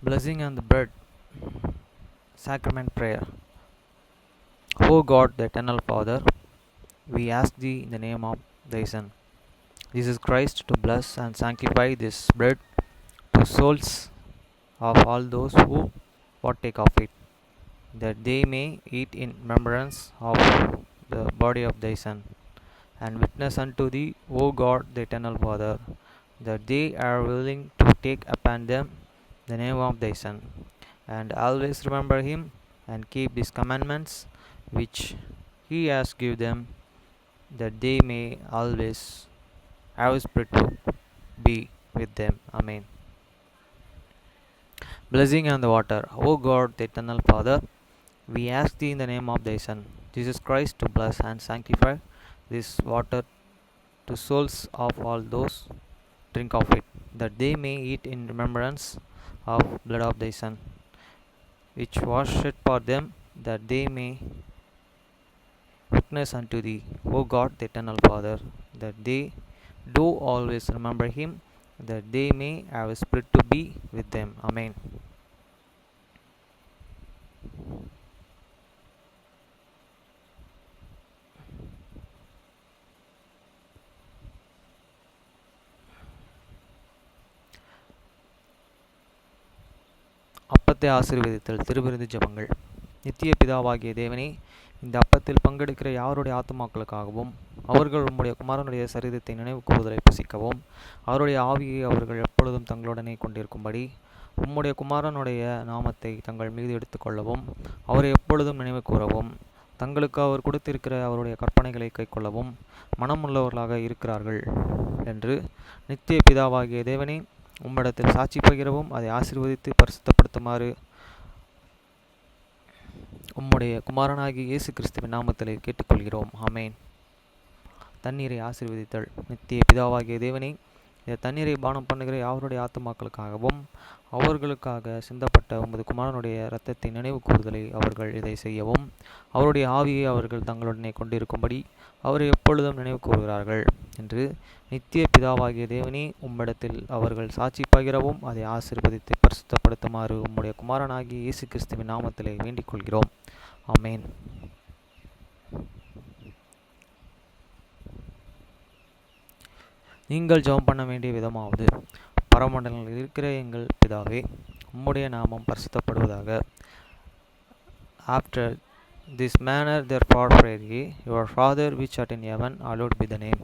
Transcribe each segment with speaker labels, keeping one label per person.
Speaker 1: Blessing and the bread. Sacrament prayer. O God, the eternal Father, we ask thee in the name of thy Son, Jesus Christ, to bless and sanctify this bread to souls of all those who partake of it, that they may eat in remembrance of the body of thy Son, and witness unto thee, O God, the eternal Father, that they are willing to take upon them the name of thy Son, and always remember him and keep his commandments which he has given them, that they may always have spirit to be with them. Amen. Blessing on the water. O God, the eternal Father, we ask thee in the name of thy Son, Jesus Christ, to bless and sanctify this water to souls of all those drink of it, that they may eat in remembrance of blood of thy Son, which was shed for them, that they may witness unto thee, O God, the eternal Father, that they do always remember him, that they may have a spirit to be with them. Amen. அப்பத்தை ஆசீர்வதித்தல். திருவிருந்து ஜெபங்கள். நித்திய பிதாவாகிய தேவனே, இந்த அப்பத்தில் பங்கெடுக்கிற யாருடைய ஆத்துமாக்களுக்காகவும் அவர்கள் உம்முடைய குமாரனுடைய சரீரத்தை நினைவு கூறுதலை புசிக்கவும் அவருடைய ஆவியை அவர்கள் எப்பொழுதும் தங்களுடனே கொண்டிருக்கும்படி உம்முடைய குமாரனுடைய நாமத்தை தங்கள் மீது எடுத்துக்கொள்ளவும் அவரை எப்பொழுதும் நினைவு கூறவும் தங்களுக்கு அவர் கொடுத்திருக்கிற அவருடைய கற்பனைகளை கைக்கொள்ளவும் மனமுள்ளவர்களாக இருக்கிறார்கள் என்று நித்திய பிதாவாகிய தேவனே, உம்மிடத்தில் சாட்சி பகிரவும் அதை ஆசீர்வதித்து பரிசுத்தப்படுத்துமாறு உம்முடைய குமாரனாகிய இயேசு கிறிஸ்துவின் நாமத்திலே கேட்டுக்கொள்கிறோம். ஆமேன். தண்ணீரை ஆசீர்வதித்தல். நித்திய பிதாவாகிய தேவனே, இந்த தண்ணீரை பானம் பண்ணுகிற யாவருடைய ஆத்துமாக்களுக்காகவும் அவர்களுக்காக சிந்தப்பட்ட உமது குமாரனுடைய இரத்தத்தை நினைவு கூறுதலை அவர்கள் இதை செய்யவும் அவருடைய ஆவியை அவர்கள் தங்களுடனே கொண்டிருக்கும்படி அவரை எப்பொழுதும் நினைவு கூறுகிறார்கள் என்று நித்திய பிதாவாகிய தேவனே, உம்மிடத்தில் அவர்கள் சாட்சி பகிரவும் அதை ஆசீர்வதித்து பரிசுத்தப்படுத்துமாறு உம்முடைய குமாரனாகிய இயேசு கிறிஸ்துவின் நாமத்திலே வேண்டிக் கொள்கிறோம். ஆமேன். நீங்கள் ஜெபம் பண்ண வேண்டிய விதமாவது: பரமண்டலங்களில் இருக்கிற எங்கள் பிதாவே, உம்முடைய நாமம் பரிசுத்தப்படுவதாக. After this manner therefore pray ye, your Father which art in heaven, hallowed be the name.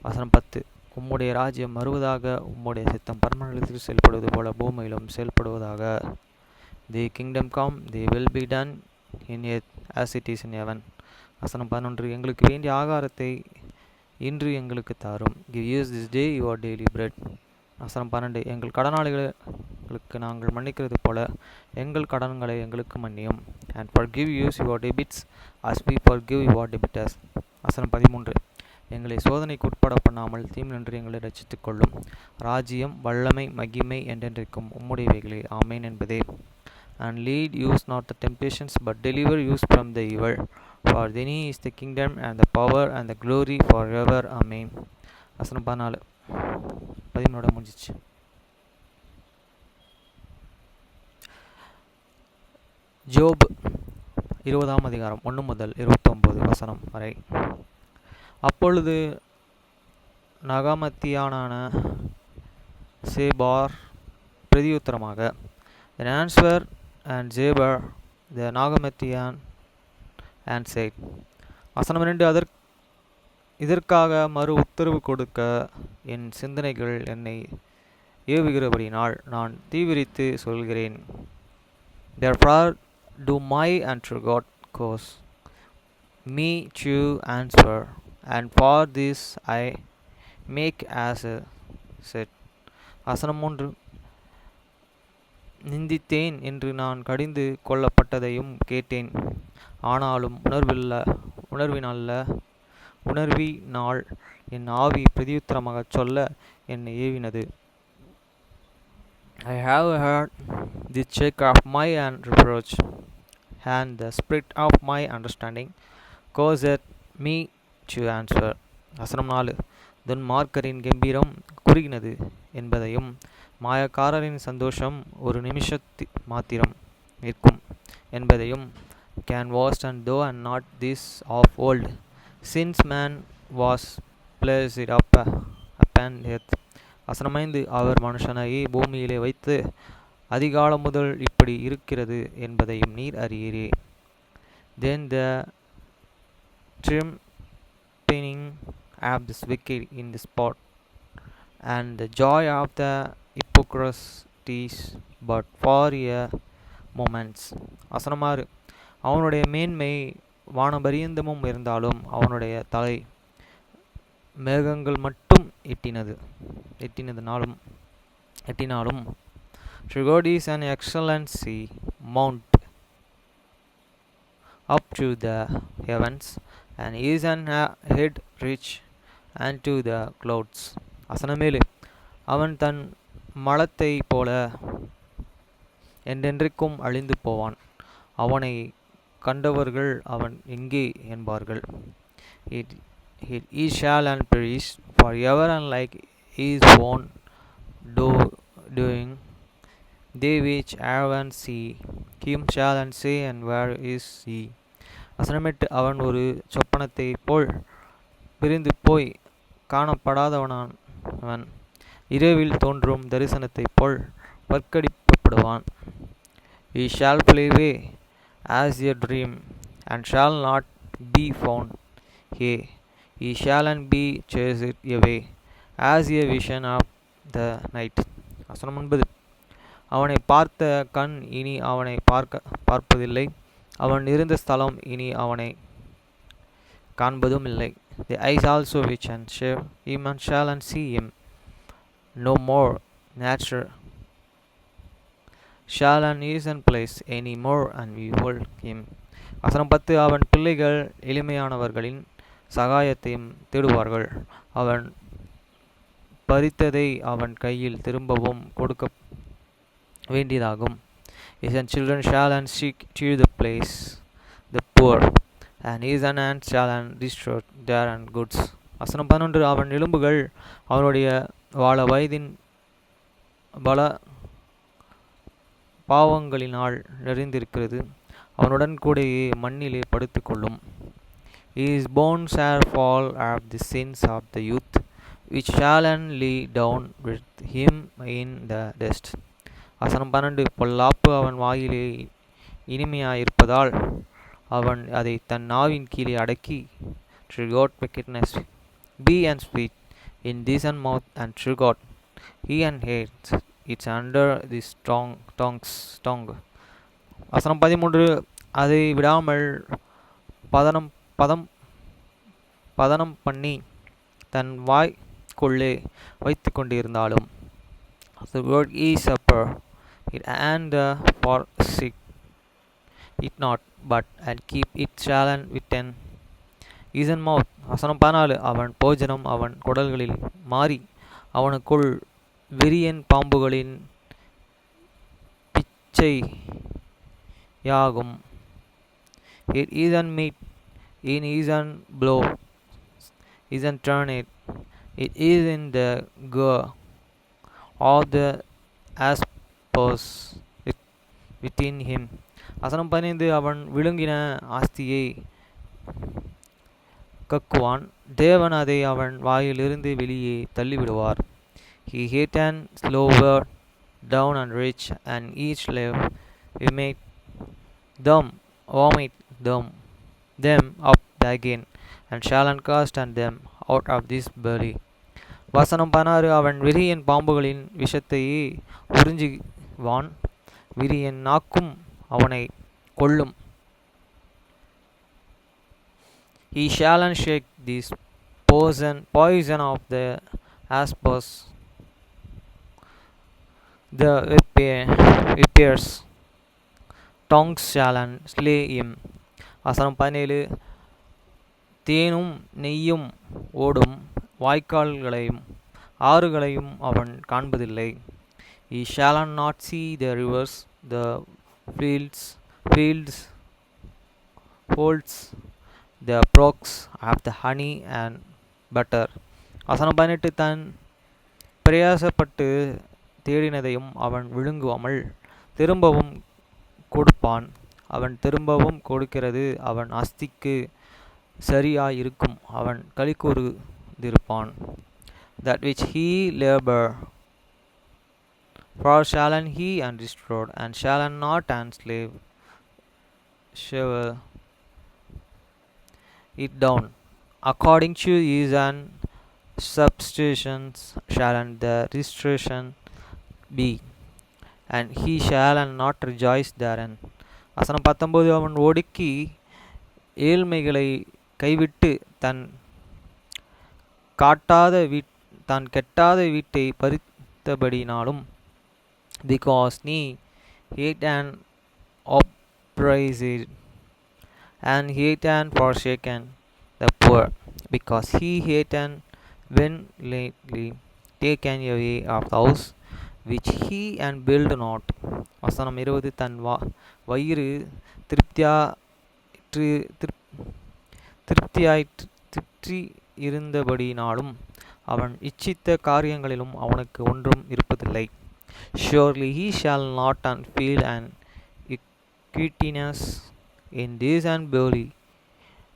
Speaker 1: வசனம் 10. உம்முடைய ராஜ்யம் வருவதாக, உம்முடைய சித்தம் பரமண்டலத்தில் செயல்படுவது போல பூமியிலும் செயல்படுவதாக. தி kingdom come, they will be done in earth as it is in heaven. வசனம் 11. எங்களுக்கு வேண்டிய ஆகாரத்தை இன்று எங்களுக்கு தாரும். Give us this day your daily bread. வசனம் 12. எங்கள் கடனாளிகளுக்கு நாங்கள் மன்னிக்கிறது போல எங்கள் கடன்களை எங்களுக்கு மன்னியும். And forgive us your debits as we forgive your debtors. வசனம் 13. எங்களை சோதனைக்கு உட்பட பண்ணாமல் தீமினின்று எங்களை ரட்சித்துக் கொள்ளும். ராஜ்யம், வல்லமை, மகிமை என்றென்றைக்கும் உம்முடையவைகளே. ஆமேன் என்பதே. And lead us not the temptations, but deliver us from the evil. For thine is the kingdom and the power and the glory forever. Amen. வசனம் 14. 13 முடிஞ்சிச்சு. ஜோப் 20ஆம் அதிகாரம் 1 முதல் 29 வசனம் வரை. அப்பொழுது நகாமத்தியானான சேபார் பிரதியுத்தரமாக, Then answer and Zebar the Nagamatian and said. வசனம் 2. இதற்காக மறு உத்தரவு கொடுக்க என் சிந்தனைகள் என்னை ஏவுகிறபடினால் நான் தீவிரித்து சொல்கிறேன். Therefore do my answer God cause me to answer, and for this I make as a set. வசனம் 3. நிந்தித்தேன் என்று நான் கடிந்து கொள்ளப்பட்டதையும் கேட்டேன். ஆனாலும் உணர்வினால் என் ஆவி பிரதியுத்தரமாக சொல்ல என்னை ஏவினது. I have heard the check of my reproach, and the spirit of my understanding causeth me to answer. வசனம் 4. துன்மார்க்கரின் கெம்பீரம் குறுகினது என்பதையும், மாயக்காரரின் சந்தோஷம் ஒரு மாத்திரம் நிற்கும் என்பதையும், can vast and though and not this of old, since man was placed upon earth. வசனம் 5 அவர் மனுஷனை பூமியிலே வைத்து அதிகாலம் முதல் இப்படி இருக்கிறது என்பதையும் நீர் அறியீரே. Then the triumphing of this wicked in the spot, and the joy of the hypocrites but for a moment. வசனம் 6 அவனுடைய மேன்மை வானபரியந்தமும் இருந்தாலும் அவனுடைய தலை மேகங்கள் மட்டும் எட்டினாலும் God is an excellency mount up to the heavens, and is an head reach unto the clouds. வசனம் 7 அவன் தன் மலத்தை போல என்றென்றைக்கும் அழிந்து போவான். அவனை கண்டவர்கள் அவன் எங்கே என்பார்கள். He shall and perish forever, and like his own doing, they which have and see him shall and say, and where is he. வசனம் 8 அவன் ஒரு சொப்பனத்தை போல் பிரிந்து போய் காணப்படாதவனான். இரவில் தோன்றும் தரிசனத்தை போல் பற்கடிக்கப்படுவான். He shall fly away as a dream, and shall not be found. He shall and be chased away as a vision of the night. வசனம் 9 அவனை பார்த்த கண் இனி அவனை பார்ப்பதில்லை, அவன் இருந்த ஸ்தலம் இனி அவனை காண்பதும் இல்லை. The eyes also which and him and shall and see him no more, nature shall and is and place any more and behold him. வசனம் 10 அவன் பிள்ளைகள் எளிமையானவர்களின் சகாயத்தையும் தேடுவார்கள், அவன் பறித்ததை அவன் கையில் திரும்பவும் கொடுக்க வேண்டியதாகும். His and children shall and seek to the place the poor, and his and ant shall and destroy their and goods. வசனம் 11 அவன் எலும்புகள் அவனுடைய வாழ வயதின் பல பாவங்களினால் நிறைந்திருக்கிறது, அவனுடன் கூடயே மண்ணிலே படுத்துக்கொள்ளும். His bones shall fall of the sins of the youth, which shall and lay down with him in the dust. வசனம் 12 பொல்லாப்பு அவன் வாயிலே இனிமையாயிருப்பதால் அவன் அதை தன் நாவின் கீழே அடக்கி, true God wickedness be and sweet in this and mouth and true God he and hates it's under this tongue. வசனம் 13 அதை விடாமல் பதனம் பண்ணி தன் வாய்க்குள்ளே வைத்து கொண்டிருந்தாலும், the word is upper it and forsake it not, but and keep it shall and within his mouth. வசனம் 14 அவன் போஜனம் அவன் குடல்களில் மாறி அவனுக்குள் விரியன் பாம்புகளின் பிச்சையாகும். It is an meat in his and blow is and turn it is in the gore all the aspers within him. வசனம் 15 அவன் விழுங்கின ஆஸ்தியை கக்குவான், தேவன் அதை அவன் வாயிலிருந்து வெளியே தள்ளிவிடுவார். He hate and lower down and rich, and each slave we make them vomit them up again, and shall and cast and them out of this belly. வசனம் 16 அவன் விரியன் பாம்புகளின் விஷத்தை உறிஞ்சுவான், விரியன் நாக்கும் அவனை கொல்லும். He shall and shake this poison of the aspers, the viper's tongues shall and slay him. வசனம் 17 தேனும் நெய்யும் ஓடும் வாய்க்கால்களையும் ஆறுகளையும் அவன் காண்பதில்லை. He shall not see the rivers, the fields holds the brooks of the honey and butter, வசனம் 18 தன் பிரயாசப்பட்டு தேடினதையும் அவன் விழுங்குவாமல் திரும்பவும் கொடுப்பான். அவன் திரும்பவும் கொடுக்கிறது அவன் அஸ்திக்கு சரியாயிருக்கும். அவன் களிகூர்ந்திருப்பான். That which he labor for shall he and restored, and shall not enslave it down. According to his and substitutions shall the restoration be, and he shall not rejoice therein. வசனம் 19 அவன் ஒடுக்கி ஏழ்மைகளை கைவிட்டு தான் கெட்டாத வீட்டை பறித்தபடினாலும், because he hate and upbraided and hate and forsaken the poor, because he hate and violently taken away of the house which he and build not. வசனம் 20 தன் வயிறு திருப்தி இருந்தபடினாலும் அவன் இச்சித்த காரியங்களிலும் அவனுக்கு ஒன்றும் இருப்பதில்லை. Surely he shall not feel an equiness in this and belly.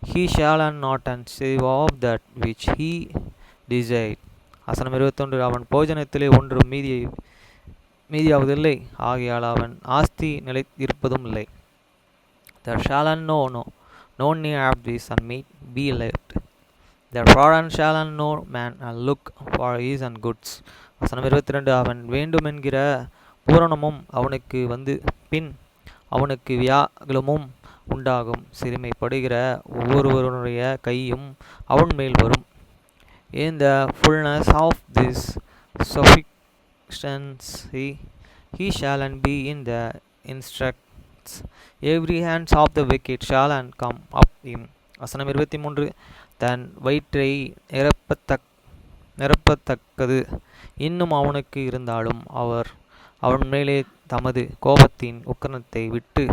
Speaker 1: He shall not save of that which he desired. வசனம் 21 அவன் போஜனத்திலே ஒன்றும் மீதியாவதில்லை, ஆகையால் அவன் ஆஸ்தி நிலைத்திருப்பதும் இல்லை. There shall no need of this and meat be left. Therefore shall no man look for his and goods. வசனம் 22 அவன் வேண்டுமென்கிற பூரணமும் அவனுக்கு வந்து பின் அவனுக்கு வியாகுலமும் உண்டாகும். சிறுமைப்படுகிற ஒவ்வொருவருடைய கையும் அவன் மேல் வரும். In the fullness of this sufficiency he shall be in the instructs. Every hands of the wicked shall come up him. வசனம் 23 தன் வயிற்றை நிரப்பத்தக்கது இன்னும் அவனுக்கு இருந்தாலும் அவன் மேலே தமது கோபத்தின் உக்கிரத்தை விட்டு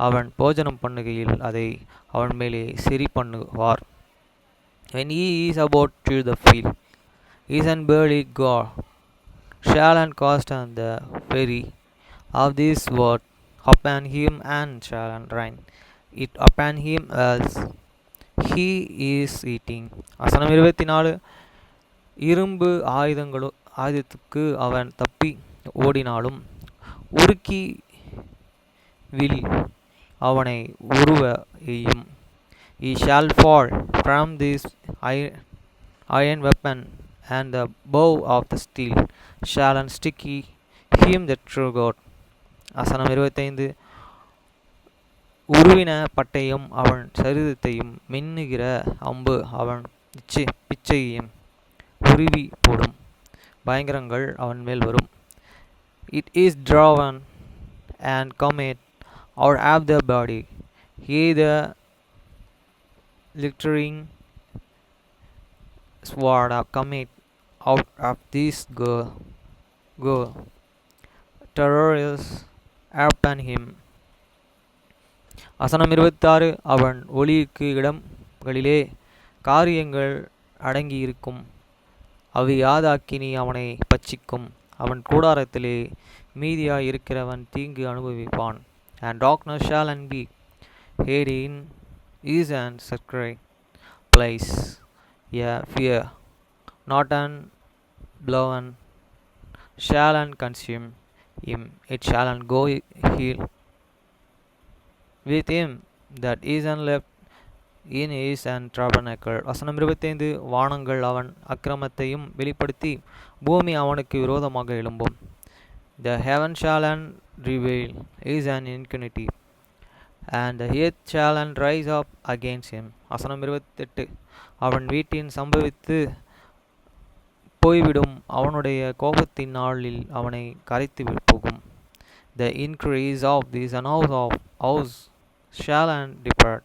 Speaker 1: அவன் போஜனம் பண்ணுகையில் அதை அவன் மேலே சிரி பண்ணுவார். When he is about to the field, his and barley gore shall and cast on the ferry of this word upon him and shall rain it upon him as he is eating. வசனம் 24 இரும்பு ஆயுதத்துக்கு அவன் தப்பி ஓடினாலும் உருக்கி will அவனை உருவ எய்யும். He shall fall from this iron weapon, and the bow of the steel shall stick him the true God. வசனம் 25 உருவின பட்டையும் அவன் சரீரத்தையும் மின்னுகிற அம்பு அவன் பிச்சையையும் உருவி போடும். பயங்கரங்கள் அவன் மேல் வரும். It is drawn and cometh out of the body. He the glittering sword cometh out of this go terrors upon him. வசனம் 26 அவன் ஒளிக்கு இடங்களிலே காரியங்கள் அடங்கியிருக்கும். அவியாதாக்கினி அவனை பட்சிக்கும். அவன் கூடாரத்திலே மீதியாய் இருக்கிறவன் தீங்கு அனுபவிப்பான். And darkness shall be hid in his and secret place. Fear not and blown shall and consume him. It shall and go heal with him that is and left in his and tabernacle. வசனம் 25 வானங்கள் அவன் அக்கிரமத்தையும் வெளிப்படுத்தி பூமி அவனுக்கு விரோதமாக எழும்பும். The heaven shall and reveal his and iniquity, and the earth shall and rise up against him. வசனம் 28 அவன் வீட்டின் சம்பவித்து போய்விடும். அவனுடைய கோபத்தின் நாளில் அவனை கரைத்து போகும். The increase of this and house shall and depart,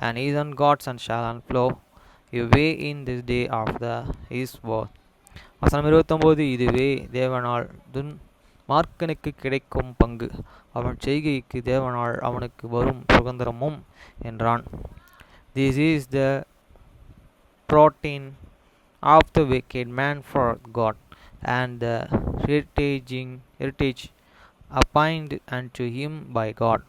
Speaker 1: and his and gods and shall and flow away in this day of his wrath. வசனம் 29 இதுவே தேவனால் மார்க்கனுக்கு கிடைக்கும் பங்கு, அவன் செய்கைக்கு தேவனால் அவனுக்கு வரும் சுதந்திரமும் என்றான். This is the protein of the wicked man for God, and the heritage appointed unto him by God.